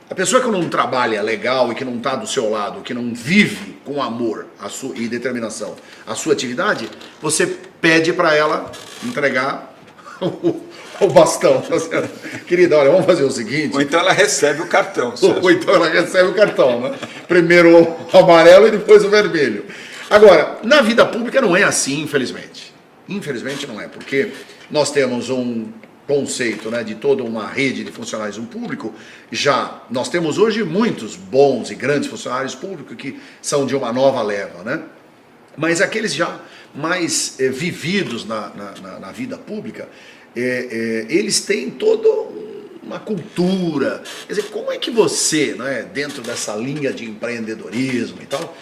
G: a pessoa que não trabalha legal e que não está do seu lado, que não vive com amor e determinação a sua atividade, você pede para ela entregar o bastão, tá certo? Querida, olha, vamos fazer o seguinte...
U: Ou então ela recebe o cartão.
G: Ou então ela recebe o cartão, né? Primeiro o amarelo e depois o vermelho. Agora, na vida pública não é assim, infelizmente. Infelizmente não é, porque nós temos um conceito, né, de toda uma rede de funcionários público. Já nós temos hoje muitos bons e grandes funcionários públicos que são de uma nova leva, né? Mas aqueles já mais vividos na vida pública, eles têm toda uma cultura. Quer dizer, como é que você, né, dentro dessa linha de empreendedorismo e tal,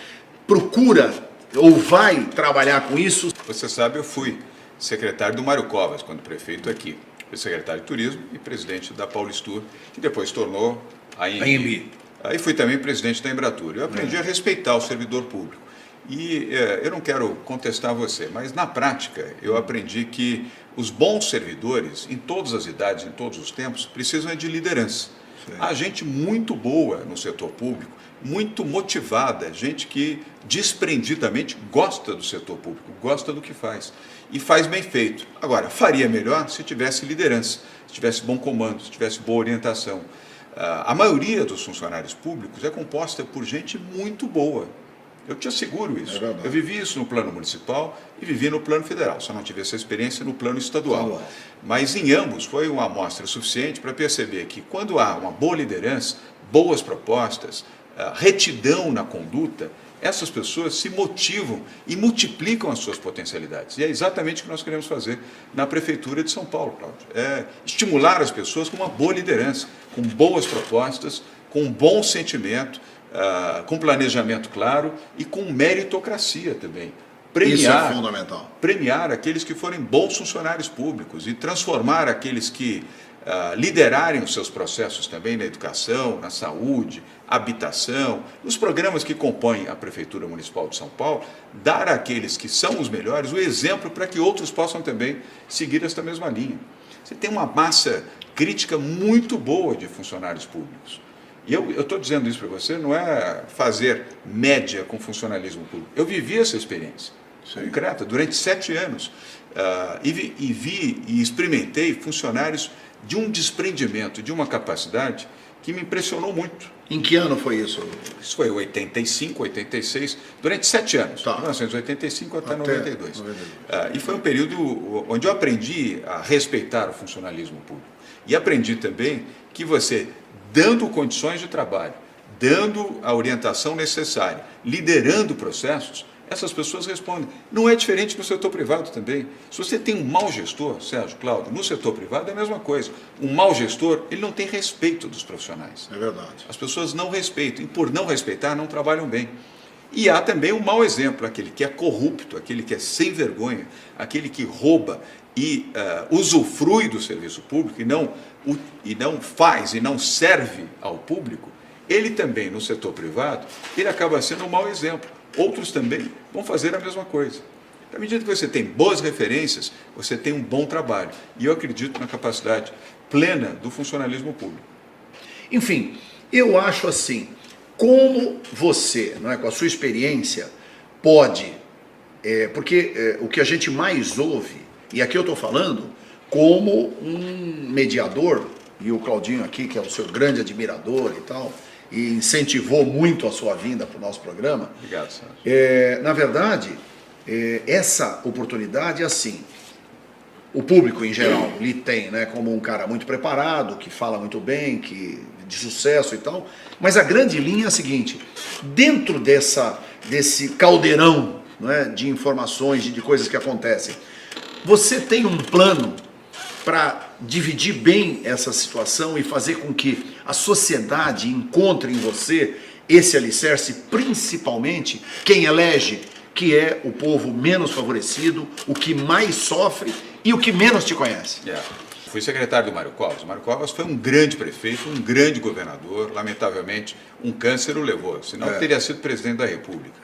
G: procura ou vai trabalhar com isso?
U: Você sabe, eu fui secretário do Mário Covas, quando prefeito aqui. Fui secretário de Turismo e presidente da Paulistur, que depois tornou a AMB. Aí fui também presidente da Embratur. Eu aprendi a respeitar o servidor público. E eu não quero contestar você, mas na prática eu aprendi que os bons servidores, em todas as idades, em todos os tempos, precisam de liderança. Há gente muito boa no setor público, muito motivada, gente que desprendidamente gosta do setor público, gosta do que faz e faz bem feito. Agora, faria melhor se tivesse liderança, se tivesse bom comando, se tivesse boa orientação. A maioria dos funcionários públicos é composta por gente muito boa. Eu te asseguro isso. Eu vivi isso no plano municipal e vivi no plano federal, só não tive essa experiência no plano estadual. Mas em ambos foi uma amostra suficiente para perceber que quando há uma boa liderança, boas propostas, retidão na conduta, essas pessoas se motivam e multiplicam as suas potencialidades. E é exatamente o que nós queremos fazer na Prefeitura de São Paulo, Cláudio. É estimular as pessoas com uma boa liderança, com boas propostas, com um bom sentimento, com planejamento claro e com meritocracia também.
G: Isso é fundamental.
U: Premiar aqueles que forem bons funcionários públicos e transformar aqueles que liderarem os seus processos também na educação, na saúde, habitação, nos programas que compõem a Prefeitura Municipal de São Paulo, dar àqueles que são os melhores o exemplo para que outros possam também seguir esta mesma linha. Você tem uma massa crítica muito boa de funcionários públicos. E eu estou dizendo isso para você, não é fazer média com funcionalismo público. Eu vivi essa experiência concreta durante 7 anos e vi e experimentei funcionários de um desprendimento, de uma capacidade que me impressionou muito.
G: Em que ano foi isso?
U: Isso foi 85, 86, durante 7 anos, 1985 até 92. E foi um período onde eu aprendi a respeitar o funcionalismo público. E aprendi também que você, dando condições de trabalho, dando a orientação necessária, liderando processos, essas pessoas respondem. Não é diferente no setor privado também. Se você tem um mau gestor, Sérgio, Cláudio, no setor privado é a mesma coisa. Um mau gestor, ele não tem respeito dos profissionais.
G: É verdade.
U: As pessoas não respeitam, e por não respeitar, não trabalham bem. E há também um mau exemplo, aquele que é corrupto, aquele que é sem vergonha, aquele que rouba e usufrui do serviço público e não faz e não serve ao público, ele também, no setor privado, ele acaba sendo um mau exemplo. Outros também vão fazer a mesma coisa. À medida que você tem boas referências, você tem um bom trabalho. E eu acredito na capacidade plena do funcionalismo público.
G: Enfim, eu acho assim, como você, não é, com a sua experiência, pode... porque o que a gente mais ouve, e aqui eu estou falando como um mediador, e o Claudinho aqui, que é o seu grande admirador e tal, e incentivou muito a sua vinda para o nosso programa.
U: Obrigado, Sérgio.
G: Na verdade, essa oportunidade é assim, o público em geral lhe tem, né, como um cara muito preparado, que fala muito bem, de sucesso e tal, mas a grande linha é a seguinte, dentro desse caldeirão, não é, de informações, de coisas que acontecem, você tem um plano para dividir bem essa situação e fazer com que a sociedade encontre em você esse alicerce, principalmente quem elege, que é o povo menos favorecido, o que mais sofre e o que menos te conhece.
U: Fui secretário do Mário Covas. O Mário Covas foi um grande prefeito, um grande governador. Lamentavelmente, um câncer o levou, senão teria sido presidente da República.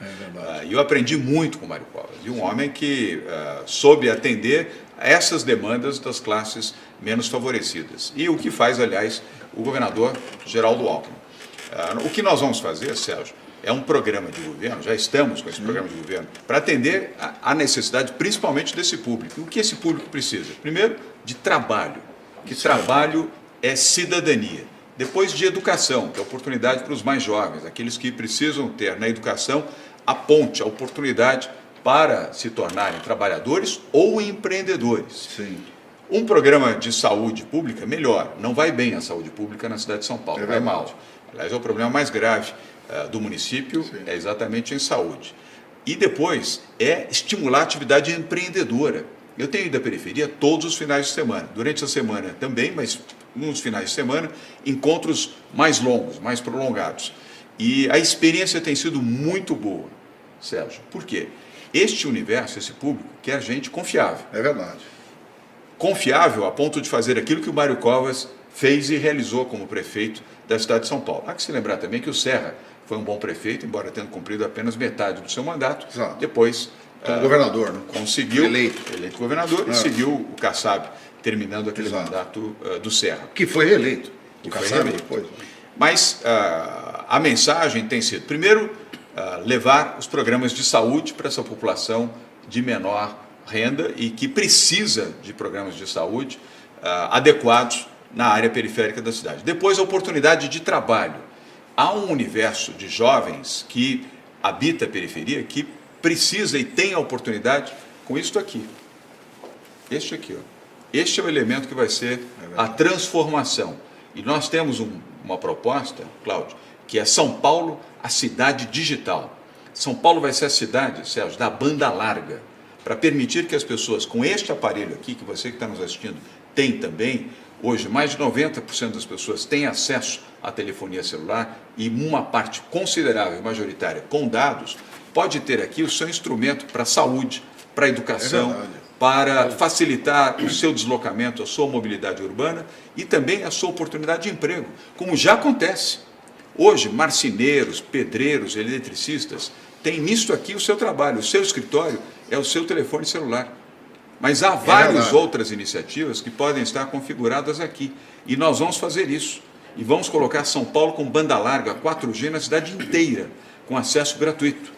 U: E eu aprendi muito com o Mário Covas. E um homem que soube atender a essas demandas das classes menos favorecidas. E o que faz, aliás, o governador Geraldo Alckmin. O que nós vamos fazer, Sérgio, é um programa de governo, já estamos com esse programa de governo, para atender a necessidade principalmente desse público. O que esse público precisa? Primeiro, de trabalho, que trabalho é cidadania. Depois, de educação, que é oportunidade para os mais jovens, aqueles que precisam ter na educação a ponte, a oportunidade para se tornarem trabalhadores ou empreendedores.
G: Sim.
U: Um programa de saúde pública, melhor, não vai bem a saúde pública na cidade de São Paulo, vai mal. Aliás, é o problema mais grave do município, é exatamente em saúde. E depois é estimular a atividade empreendedora. Eu tenho ido à periferia todos os finais de semana, durante a semana também, mas nos finais de semana, encontros mais longos, mais prolongados. E a experiência tem sido muito boa, Sérgio. Por quê? Este universo, esse público, quer gente confiável.
G: É verdade.
U: Confiável a ponto de fazer aquilo que o Mário Covas fez e realizou como prefeito da cidade de São Paulo. Há que se lembrar também que o Serra foi um bom prefeito, embora tendo cumprido apenas metade do seu mandato.
G: Exato.
U: Depois
G: governador, né?
U: Conseguiu eleito governador e seguiu o Kassab, terminando aquele mandato do Serra.
G: Que foi reeleito. O Kassab depois.
U: Mas a mensagem tem sido, primeiro, levar os programas de saúde para essa população de menor renda e que precisa de programas de saúde adequados na área periférica da cidade. Depois, a oportunidade de trabalho. Há um universo de jovens que habita a periferia que precisa e tem a oportunidade com isto aqui. Este aqui, ó. Este é o elemento que vai ser a transformação. E nós temos uma proposta, Cláudio, que é São Paulo, a cidade digital. São Paulo vai ser a cidade, Sérgio, da banda larga, para permitir que as pessoas com este aparelho aqui, que você que está nos assistindo tem também, hoje mais de 90% das pessoas têm acesso à telefonia celular e uma parte considerável, majoritária, com dados, pode ter aqui o seu instrumento para a saúde, para a educação, para facilitar o seu deslocamento, a sua mobilidade urbana e também a sua oportunidade de emprego, como já acontece. Hoje, marceneiros, pedreiros, eletricistas têm nisto aqui o seu trabalho, o seu escritório é o seu telefone celular. Mas há várias outras iniciativas que podem estar configuradas aqui. E nós vamos fazer isso. E vamos colocar São Paulo com banda larga 4G na cidade inteira, com acesso gratuito.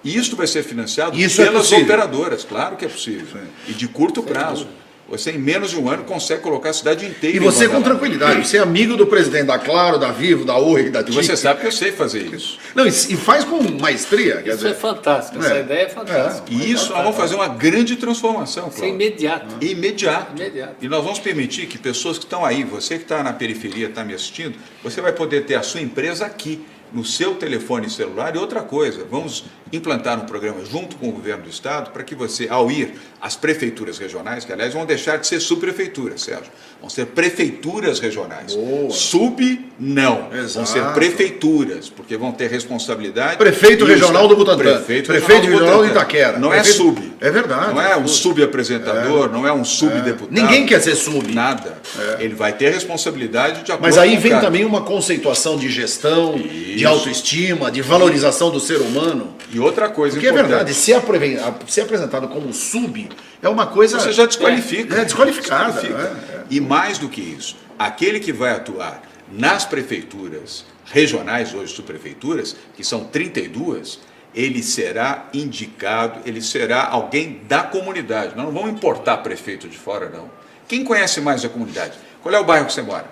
U: E isso vai ser financiado pelas operadoras, claro que é possível. E de curto prazo. Você, em menos de um ano, consegue colocar a cidade inteira.
G: E você com tranquilidade. Você é amigo do presidente da Claro, da Vivo, da Oi, da TIM.
U: E você sabe que eu sei fazer isso.
G: Não, e faz com maestria. Quer dizer,
A: é fantástico. Essa ideia é fantástica.
U: E isso nós vamos fazer uma grande transformação, Cláudio.
A: Isso é imediato.
U: Imediato. E nós vamos permitir que pessoas que estão aí, você que está na periferia, está me assistindo, você vai poder ter a sua empresa aqui, no seu telefone celular. E outra coisa, vamos implantar um programa junto com o governo do estado para que você, ao ir às prefeituras regionais, que aliás vão deixar de ser subprefeituras, Sérgio, vão ser prefeituras regionais. Sub, não. Vão ser prefeituras, porque vão ter responsabilidade.
G: Prefeito regional do Butantã.
U: Prefeito
G: regional do Itaquera.
U: Não é sub.
G: É verdade.
U: Não é um subapresentador, não é um subdeputado.
G: Ninguém quer ser sub.
U: Nada. Ele vai ter responsabilidade de acordo.
G: Mas aí vem também uma conceituação de gestão, de autoestima, de valorização do ser humano.
U: E outra coisa
G: importante. Porque é verdade, ser apresentado como sub é uma coisa...
U: Você já desqualifica.
G: É desqualificada.
U: E mais do que isso, aquele que vai atuar nas prefeituras regionais, hoje subprefeituras, que são 32, ele será indicado, ele será alguém da comunidade. Nós não vamos importar prefeito de fora, não. Quem conhece mais a comunidade? Qual é o bairro que você mora?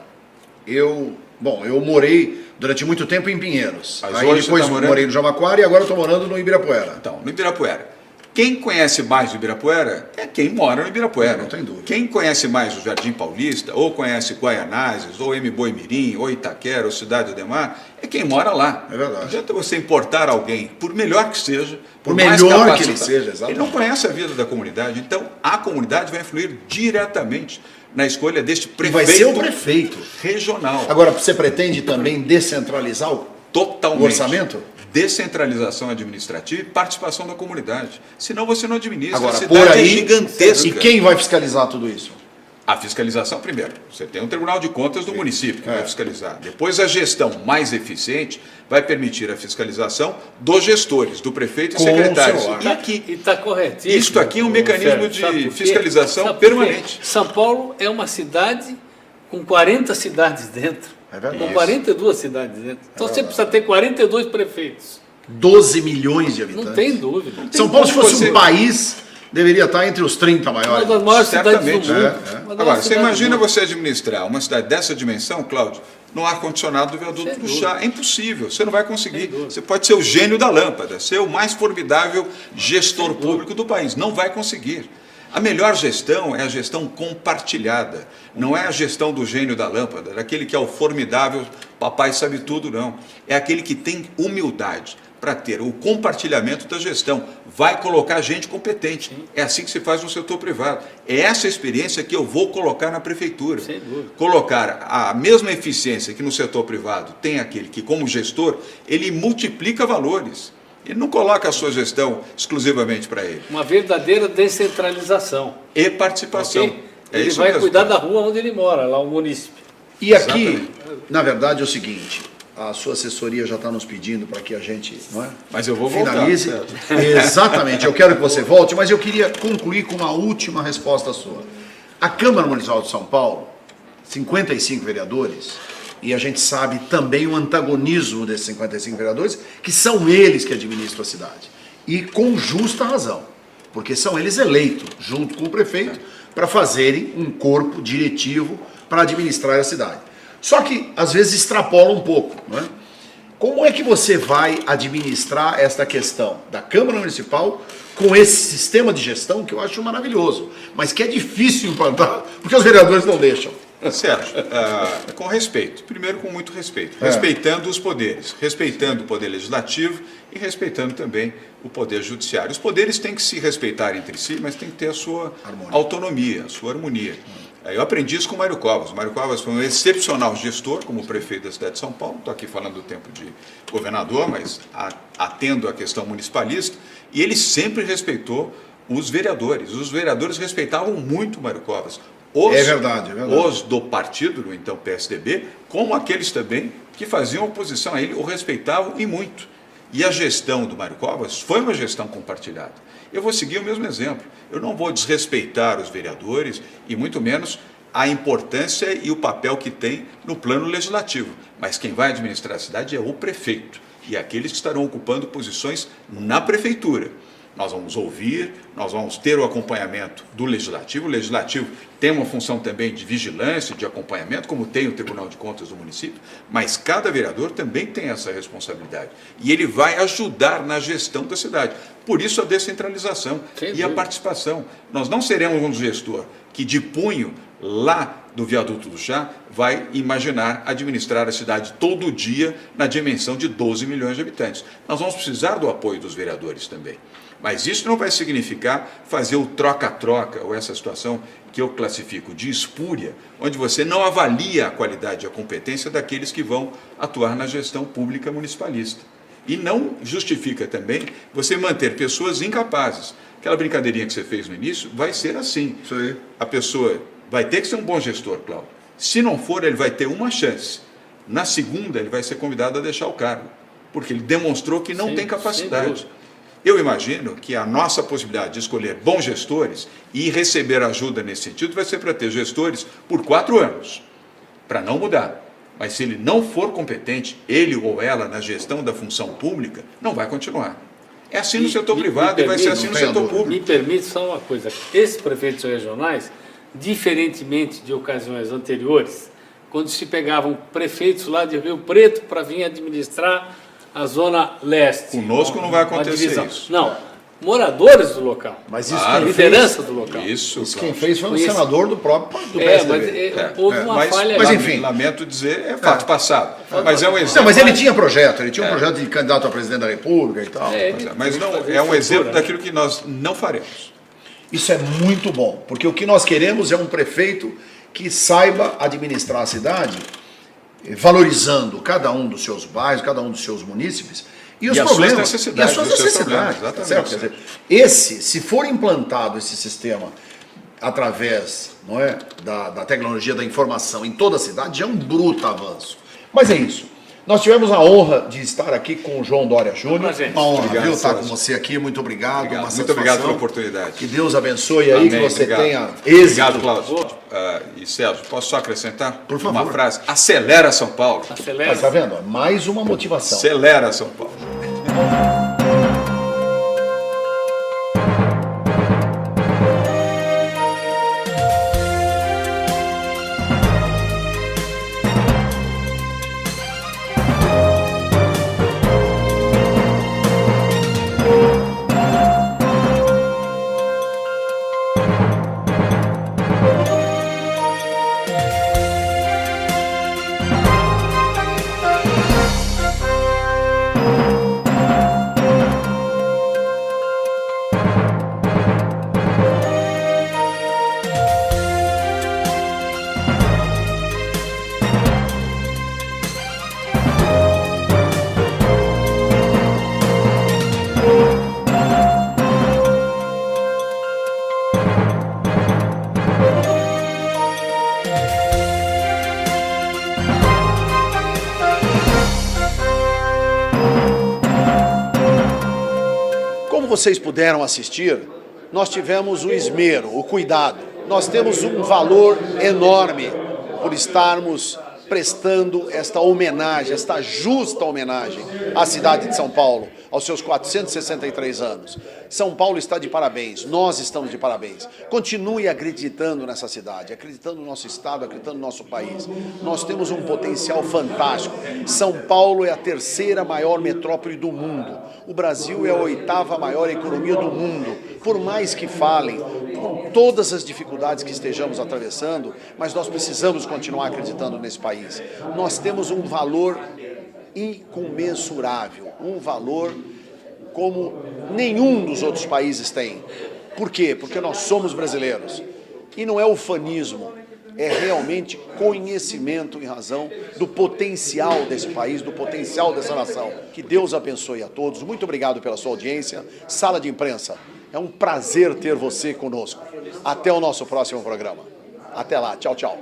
G: Eu morei durante muito tempo em Pinheiros.
U: Mas
G: aí
U: hoje
G: depois
U: você tá
G: morei no Jabaquara e agora estou morando no Ibirapuera.
U: Então, no Ibirapuera. Quem conhece mais o Ibirapuera é quem mora no Ibirapuera.
G: Não tem dúvida.
U: Quem conhece mais o Jardim Paulista, ou conhece Guaianazes, ou Mboi-mirim, ou Itaquera, ou Cidade Ademar, é quem mora lá.
G: É verdade.
U: Não adianta você importar alguém, por melhor que seja,
G: por melhor que ele seja, exatamente.
U: Ele não conhece a vida da comunidade, então a comunidade vai influir diretamente na escolha deste prefeito.
G: E vai ser o prefeito
U: regional.
G: Agora, você pretende também descentralizar o orçamento?
U: Descentralização administrativa e participação da comunidade. Senão você não administra.
G: Agora,
U: a cidade é gigantesca.
G: E quem vai fiscalizar tudo isso?
U: A fiscalização, primeiro. Você tem um Tribunal de Contas do município que vai fiscalizar. Depois, a gestão mais eficiente vai permitir a fiscalização dos gestores, do prefeito e secretários.
A: E aqui está corretíssimo.
U: Isto aqui é um mecanismo de fiscalização permanente.
A: São Paulo é uma cidade com 40 cidades dentro. Com 42 cidades dentro. Então você precisa ter 42 prefeitos.
G: 12 milhões de habitantes.
A: Não tem dúvida.
G: São Paulo, se fosse um país, deveria estar entre os 30 maiores.
A: Uma das maiores cidades do mundo.
U: Agora, você imagina você administrar uma cidade dessa dimensão, Cláudio, no ar-condicionado do viaduto do Chá. É impossível, você não vai conseguir. Você pode ser o gênio da lâmpada, ser o mais formidável gestor público do país. Não vai conseguir. A melhor gestão é a gestão compartilhada. Não é a gestão do gênio da lâmpada, daquele que é o formidável, papai sabe tudo, não. É aquele que tem humildade para ter o compartilhamento da gestão. Vai colocar gente competente. É assim que se faz no setor privado. É essa experiência que eu vou colocar na prefeitura. Colocar a mesma eficiência que no setor privado tem aquele que, como gestor, ele multiplica valores. Ele não coloca a sua gestão exclusivamente para ele.
A: Uma verdadeira descentralização.
U: E participação.
A: Okay? Ele vai cuidar da rua onde ele mora, lá o município.
G: E aqui, na verdade, é o seguinte, a sua assessoria já está nos pedindo para que a gente, não é?
U: Mas eu vou
G: finalize.
U: Voltar.
G: Exatamente, eu quero que você volte, mas eu queria concluir com uma última resposta sua. A Câmara Municipal de São Paulo, 55 vereadores, e a gente sabe também o antagonismo desses 55 vereadores, que são eles que administram a cidade. E com justa razão, porque são eles eleitos, junto com o prefeito, para fazerem um corpo diretivo para administrar a cidade. Só que, às vezes, extrapola um pouco, não é? Como é que você vai administrar esta questão da Câmara Municipal com esse sistema de gestão que eu acho maravilhoso, mas que é difícil implantar, porque os vereadores não deixam?
U: Sérgio, com respeito, primeiro com muito respeito, respeitando os poderes, respeitando o poder legislativo e respeitando também o poder judiciário. Os poderes têm que se respeitar entre si, mas tem que ter a sua autonomia, a sua harmonia. Eu aprendi isso com o Mário Covas. O Mário Covas foi um excepcional gestor como prefeito da cidade de São Paulo, estou aqui falando do tempo de governador, mas atendo a questão municipalista, e ele sempre respeitou os vereadores respeitavam muito o Mário Covas.
G: É verdade.
U: Os do partido, do então PSDB, como aqueles também que faziam oposição a ele, o respeitavam e muito. E a gestão do Mário Covas foi uma gestão compartilhada. Eu vou seguir o mesmo exemplo. Eu não vou desrespeitar os vereadores e muito menos a importância e o papel que tem no plano legislativo. Mas quem vai administrar a cidade é o prefeito e aqueles que estarão ocupando posições na prefeitura. Nós vamos ouvir, nós vamos ter o acompanhamento do Legislativo. O Legislativo tem uma função também de vigilância, de acompanhamento, como tem o Tribunal de Contas do município, mas cada vereador também tem essa responsabilidade. E ele vai ajudar na gestão da cidade. Por isso a descentralização e a participação. Nós não seremos um gestor que de punho lá do Viaduto do Chá vai imaginar administrar a cidade todo dia na dimensão de 12 milhões de habitantes. Nós vamos precisar do apoio dos vereadores também. Mas isso não vai significar fazer o troca-troca, ou essa situação que eu classifico de espúria, onde você não avalia a qualidade e a competência daqueles que vão atuar na gestão pública municipalista. E não justifica também você manter pessoas incapazes. Aquela brincadeirinha que você fez no início vai ser assim. Isso aí. A pessoa vai ter que ser um bom gestor, Cláudio. Se não for, ele vai ter uma chance. Na segunda, ele vai ser convidado a deixar o cargo, porque ele demonstrou que não tem capacidade. Eu imagino que a nossa possibilidade de escolher bons gestores e receber ajuda nesse sentido vai ser para ter gestores por 4 anos, para não mudar. Mas se ele não for competente, ele ou ela, na gestão da função pública, não vai continuar. É assim no setor privado e vai ser assim no setor público.
A: Me permite só uma coisa. Esses prefeitos regionais, diferentemente de ocasiões anteriores, quando se pegavam prefeitos lá de Rio Preto para vir administrar a Zona Leste.
U: Conosco não vai acontecer isso.
A: Não, moradores do local.
G: Mas isso
A: a liderança do local.
U: Isso
G: quem fez foi um senador do próprio do PSDB.
A: Houve uma falha.
G: Mas enfim.
U: Lamento dizer, é fato passado. Mas é um exemplo.
G: Não, mas ele tinha projeto, um projeto de candidato a presidente da República e tal.
U: Mas não, é um exemplo daquilo que nós não faremos.
G: Isso é muito bom, porque o que nós queremos é um prefeito que saiba administrar a cidade, valorizando cada um dos seus bairros, cada um dos seus munícipes, e os problemas, e as suas necessidades. Certo? Quer dizer, se for implantado esse sistema através, não é, da tecnologia da informação em toda a cidade, já é um bruto avanço. Mas é isso. Nós tivemos a honra de estar aqui com o João Dória Júnior. Uma honra, viu, estar com você aqui. Muito obrigado.
U: Muito obrigado pela oportunidade.
G: Que Deus abençoe aí, que você tenha êxito.
U: Obrigado, Cláudio. E Sérgio, posso só acrescentar?
G: Por favor.
U: Uma frase? Acelera São Paulo.
A: Acelera.
G: Tá vendo? Mais uma motivação.
U: Acelera São Paulo.
G: Vocês puderam assistir, nós tivemos o esmero, o cuidado. Nós temos um valor enorme por estarmos prestando esta homenagem, esta justa homenagem à cidade de São Paulo, aos seus 463 anos. São Paulo está de parabéns, nós estamos de parabéns. Continue acreditando nessa cidade, acreditando no nosso estado, acreditando no nosso país. Nós temos um potencial fantástico. São Paulo é a 3ª maior metrópole do mundo. O Brasil é a 8ª maior economia do mundo. Por mais que falem, com todas as dificuldades que estejamos atravessando, mas nós precisamos continuar acreditando nesse país. Nós temos um valor incomensurável, um valor como nenhum dos outros países tem. Por quê? Porque nós somos brasileiros. E não é ufanismo, é realmente conhecimento em razão do potencial desse país, do potencial dessa nação. Que Deus abençoe a todos. Muito obrigado pela sua audiência. Sala de Imprensa, é um prazer ter você conosco. Até o nosso próximo programa. Até lá. Tchau, tchau.